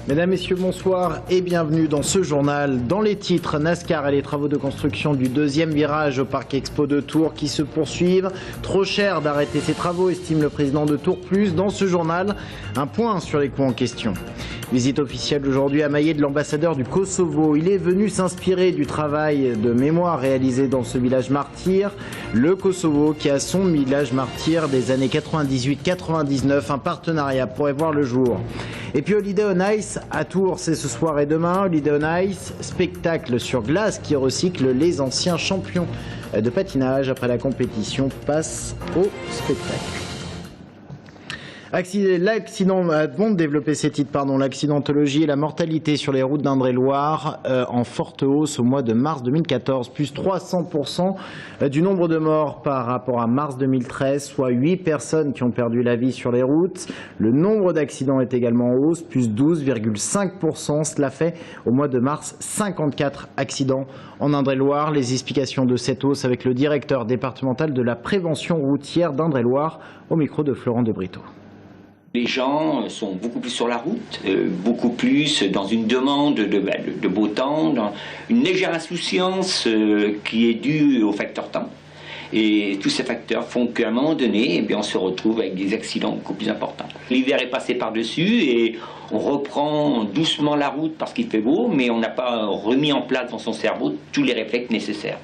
Mesdames, Messieurs, bonsoir et bienvenue dans ce journal. Dans les titres, NASCAR et les travaux de construction du deuxième virage au Parc Expo de Tours qui se poursuivent. Trop cher d'arrêter ces travaux, estime le président de Tours Plus. Dans ce journal, un point sur les coûts en question. Visite officielle aujourd'hui à Maillé de l'ambassadeur du Kosovo. Il est venu s'inspirer du travail de mémoire réalisé dans ce village martyr. Le Kosovo qui a son village martyr des années 98-99. Un partenariat pourrait voir le jour. Et puis Holiday on Ice à Tours, c'est ce soir et demain. Holiday on Ice, spectacle sur glace qui recycle les anciens champions de patinage. Après la compétition, passe au spectacle. Bon, développer ces titres, l'accidentologie et la mortalité sur les routes d'Indre-et-Loire en forte hausse au mois de mars 2014, plus 300% du nombre de morts par rapport à mars 2013, soit 8 personnes qui ont perdu la vie sur les routes. Le nombre d'accidents est également en hausse, plus 12,5%. Cela fait au mois de mars 54 accidents en Indre-et-Loire. Les explications de cette hausse avec le directeur départemental de la prévention routière d'Indre-et-Loire au micro de Florent de Brito. Les gens sont beaucoup plus sur la route, beaucoup plus dans une demande de beau temps, dans une légère insouciance qui est due au facteur temps. Et tous ces facteurs font qu'à un moment donné, on se retrouve avec des accidents beaucoup plus importants. L'hiver est passé par-dessus et on reprend doucement la route parce qu'il fait beau, mais on n'a pas remis en place dans son cerveau tous les réflexes nécessaires.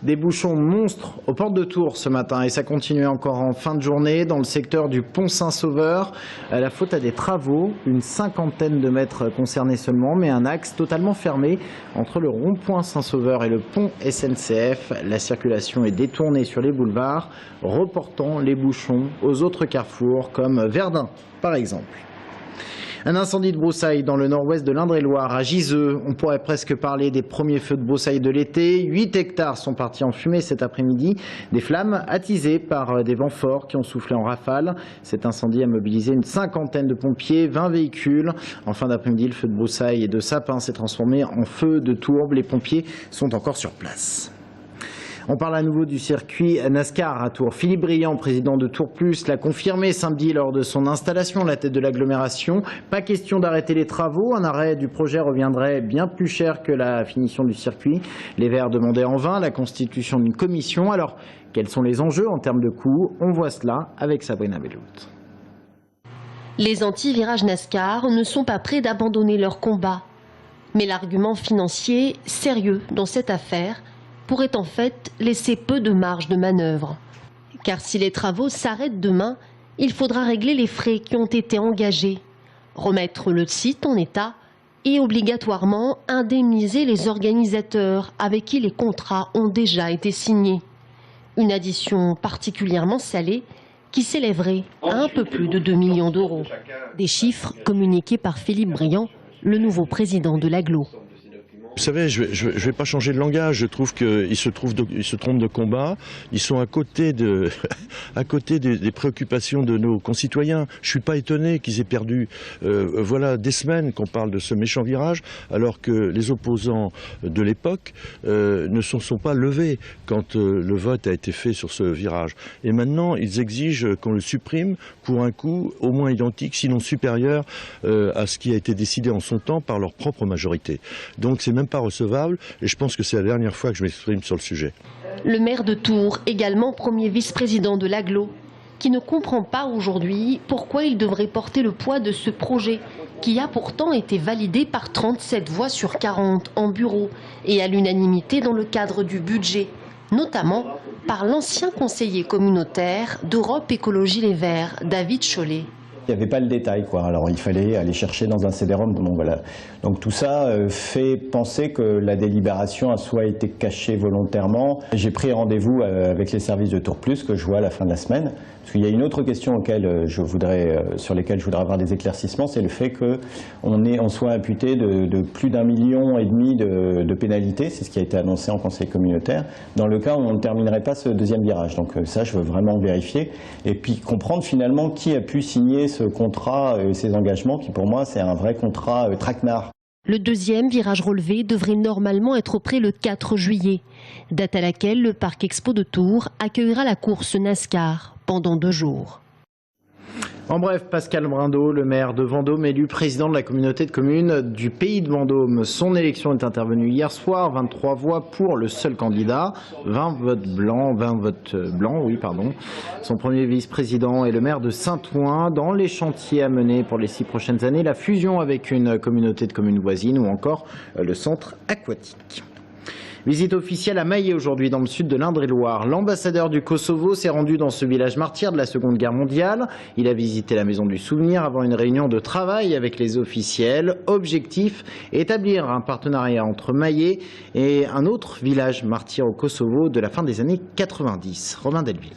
Des bouchons monstres aux portes de Tours ce matin et ça continue encore en fin de journée dans le secteur du pont Saint-Sauveur. La faute à des travaux, une cinquantaine de mètres concernés seulement, mais un axe totalement fermé entre le rond-point Saint-Sauveur et le pont SNCF. La circulation est détournée sur les boulevards, reportant les bouchons aux autres carrefours comme Verdun par exemple. Un incendie de broussailles dans le nord-ouest de l'Indre-et-Loire, à Giseux. On pourrait presque parler des premiers feux de broussailles de l'été. 8 hectares sont partis en fumée cet après-midi. Des flammes attisées par des vents forts qui ont soufflé en rafale. Cet incendie a mobilisé une cinquantaine de pompiers, 20 véhicules. En fin d'après-midi, le feu de broussailles et de sapin s'est transformé en feu de tourbe. Les pompiers sont encore sur place. On parle à nouveau du circuit NASCAR à Tours. Philippe Briand, président de Tours Plus, l'a confirmé samedi lors de son installation à la tête de l'agglomération. Pas question d'arrêter les travaux. Un arrêt du projet reviendrait bien plus cher que la finition du circuit. Les Verts demandaient en vain la constitution d'une commission. Alors, quels sont les enjeux en termes de coûts? On voit cela avec Sabrina Bellout. Les anti-virages NASCAR ne sont pas prêts d'abandonner leur combat. Mais l'argument financier, sérieux dans cette affaire, pourrait en fait laisser peu de marge de manœuvre. Car si les travaux s'arrêtent demain, il faudra régler les frais qui ont été engagés, remettre le site en état et obligatoirement indemniser les organisateurs avec qui les contrats ont déjà été signés. Une addition particulièrement salée qui s'élèverait à un peu plus de 2 millions d'euros. Des chiffres communiqués par Philippe Briand, le nouveau président de l'agglo. Vous savez, je vais pas changer de langage. Je trouve qu'ils se trompent de combat. Ils sont à côté des préoccupations de nos concitoyens. Je suis pas étonné qu'ils aient perdu, voilà, des semaines qu'on parle de ce méchant virage, alors que les opposants de l'époque ne sont pas levés quand le vote a été fait sur ce virage. Et maintenant, ils exigent qu'on le supprime pour un coût au moins identique, sinon supérieur à ce qui a été décidé en son temps par leur propre majorité. Donc c'est même pas recevable et je pense que c'est la dernière fois que je m'exprime sur le sujet. Le maire de Tours, également premier vice-président de l'agglo, qui ne comprend pas aujourd'hui pourquoi il devrait porter le poids de ce projet qui a pourtant été validé par 37 voix sur 40 en bureau et à l'unanimité dans le cadre du budget, notamment par l'ancien conseiller communautaire d'Europe Écologie Les Verts, David Chollet. Il n'y avait pas le détail, quoi. Alors il fallait aller chercher dans un CD-ROM. Bon, voilà. Donc tout ça fait penser que la délibération a soit été cachée volontairement. J'ai pris rendez-vous avec les services de Tours Plus que je vois à la fin de la semaine. Parce qu'il y a une autre question sur lesquelles je voudrais avoir des éclaircissements, c'est le fait qu'on soit imputé de plus d'1,5 million de pénalités, c'est ce qui a été annoncé en conseil communautaire, dans le cas où on ne terminerait pas ce deuxième virage. Donc ça, je veux vraiment vérifier. Et puis comprendre finalement qui a pu signer ce contrat et ces engagements, qui pour moi, c'est un vrai contrat traquenard. Le deuxième virage relevé devrait normalement être prêt le 4 juillet, date à laquelle le Parc Expo de Tours accueillera la course NASCAR pendant 2 jours. En bref, Pascal Brindot, le maire de Vendôme, élu président de la communauté de communes du Pays de Vendôme. Son élection est intervenue hier soir, 23 voix pour le seul candidat, 20 votes blancs, Son premier vice-président est le maire de Saint-Ouen. Dans les chantiers à mener pour les 6 prochaines années, la fusion avec une communauté de communes voisines ou encore le centre aquatique. Visite officielle à Maillé aujourd'hui dans le sud de l'Indre-et-Loire. L'ambassadeur du Kosovo s'est rendu dans ce village martyr de la Seconde Guerre mondiale. Il a visité la maison du souvenir avant une réunion de travail avec les officiels. Objectif, établir un partenariat entre Maillé et un autre village martyr au Kosovo de la fin des années 90. Romain Delville.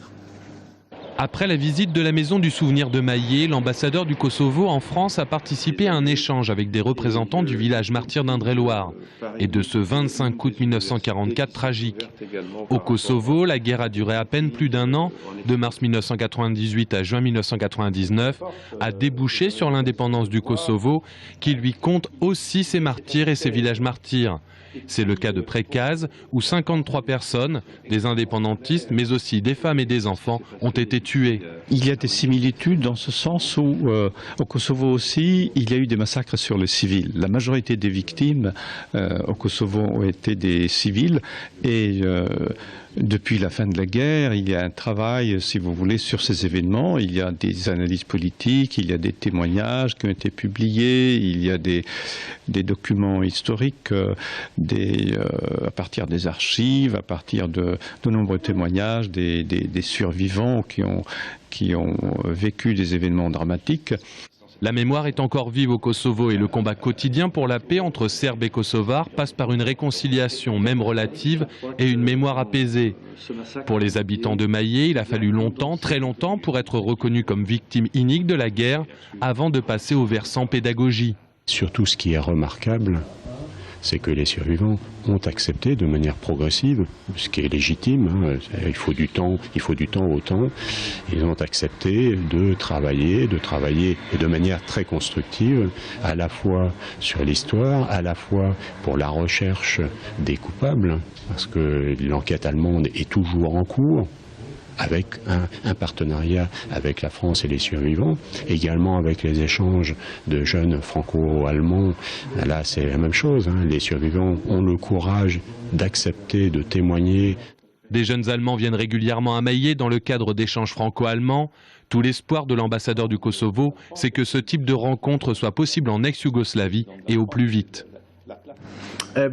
Après la visite de la maison du souvenir de Maillé, l'ambassadeur du Kosovo en France a participé à un échange avec des représentants du village martyr d'Indre-et-Loire et de ce 25 août 1944 tragique. Au Kosovo, la guerre a duré à peine plus d'un an, de mars 1998 à juin 1999, a débouché sur l'indépendance du Kosovo qui lui compte aussi ses martyrs et ses villages martyrs. C'est le cas de Précase, où 53 personnes, des indépendantistes, mais aussi des femmes et des enfants, ont été tuées. Il y a des similitudes dans ce sens où, au Kosovo aussi, il y a eu des massacres sur les civils. La majorité des victimes au Kosovo ont été des civils et depuis la fin de la guerre, il y a un travail, si vous voulez, sur ces événements. Il y a des analyses politiques, il y a des témoignages qui ont été publiés, il y a des documents historiques à partir des archives, à partir de nombreux témoignages des survivants qui ont vécu des événements dramatiques. La mémoire est encore vive au Kosovo et le combat quotidien pour la paix entre Serbes et Kosovars passe par une réconciliation, même relative, et une mémoire apaisée. Pour les habitants de Maillé, il a fallu longtemps, très longtemps, pour être reconnus comme victimes iniques de la guerre, avant de passer au versant pédagogie. Surtout, ce qui est remarquable, c'est que les survivants ont accepté de manière progressive, ce qui est légitime, il faut du temps au temps, ils ont accepté de travailler et de manière très constructive, à la fois sur l'histoire, à la fois pour la recherche des coupables, parce que l'enquête allemande est toujours en cours, avec un partenariat avec la France et les survivants, également avec les échanges de jeunes franco-allemands. Là, c'est la même chose, les survivants ont le courage d'accepter, de témoigner. Des jeunes Allemands viennent régulièrement à Maillé dans le cadre d'échanges franco-allemands. Tout l'espoir de l'ambassadeur du Kosovo, c'est que ce type de rencontre soit possible en ex-Yougoslavie et au plus vite.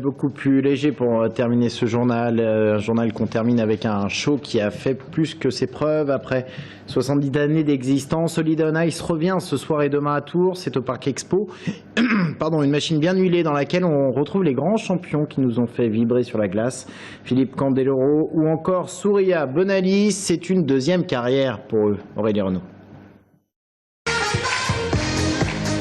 Beaucoup plus léger pour terminer ce journal, un journal qu'on termine avec un show qui a fait plus que ses preuves. Après 70 années d'existence, Holiday on Ice revient ce soir et demain à Tours, c'est au Parc Expo. Une machine bien huilée dans laquelle on retrouve les grands champions qui nous ont fait vibrer sur la glace. Philippe Candeloro ou encore Souria Bonaly, c'est une deuxième carrière pour eux. Aurélie Renaud.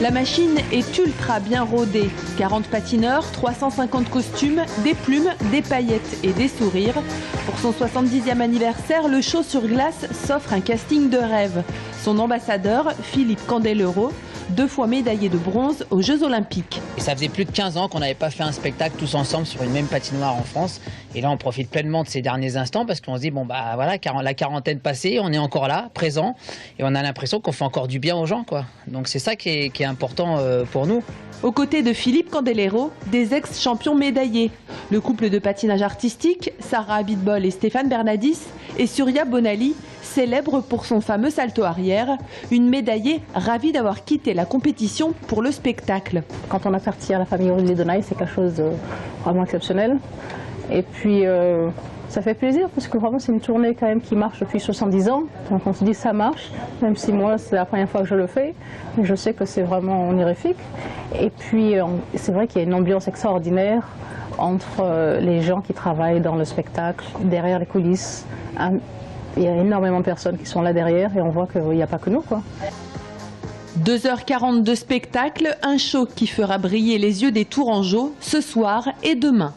La machine est ultra bien rodée. 40 patineurs, 350 costumes, des plumes, des paillettes et des sourires. Pour son 70e anniversaire, le show sur glace s'offre un casting de rêve. Son ambassadeur, Philippe Candeloro, 2 fois médaillé de bronze aux Jeux Olympiques. Et ça faisait plus de 15 ans qu'on n'avait pas fait un spectacle tous ensemble sur une même patinoire en France. Et là, on profite pleinement de ces derniers instants parce qu'on se dit, bon, bah voilà, la quarantaine passée, on est encore là, présent. Et on a l'impression qu'on fait encore du bien aux gens, quoi. Donc c'est ça qui est important pour nous. Aux côtés de Philippe Candeloro, des ex-champions médaillés. Le couple de patinage artistique, Sarah Abitbol et Stéphane Bernadis, et Souria Bonaly, célèbre pour son fameux salto arrière, une médaillée ravie d'avoir quitté la compétition pour le spectacle. Quand on appartient à la famille Holiday on Ice, c'est quelque chose de vraiment exceptionnel. Et puis ça fait plaisir parce que vraiment c'est une tournée quand même qui marche depuis 70 ans. Donc on se dit ça marche, même si moi c'est la première fois que je le fais. Mais je sais que c'est vraiment honorifique. Et puis c'est vrai qu'il y a une ambiance extraordinaire entre les gens qui travaillent dans le spectacle, derrière les coulisses. Il y a énormément de personnes qui sont là derrière et on voit qu'il n'y a pas que nous, quoi. 2h40 de spectacle, un show qui fera briller les yeux des Tourangeaux ce soir et demain.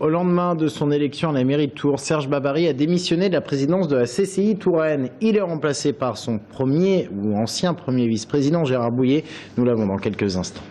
Au lendemain de son élection à la mairie de Tours, Serge Babary a démissionné de la présidence de la CCI Touraine. Il est remplacé par son ancien premier vice-président Gérard Bouillet. Nous l'avons dans quelques instants.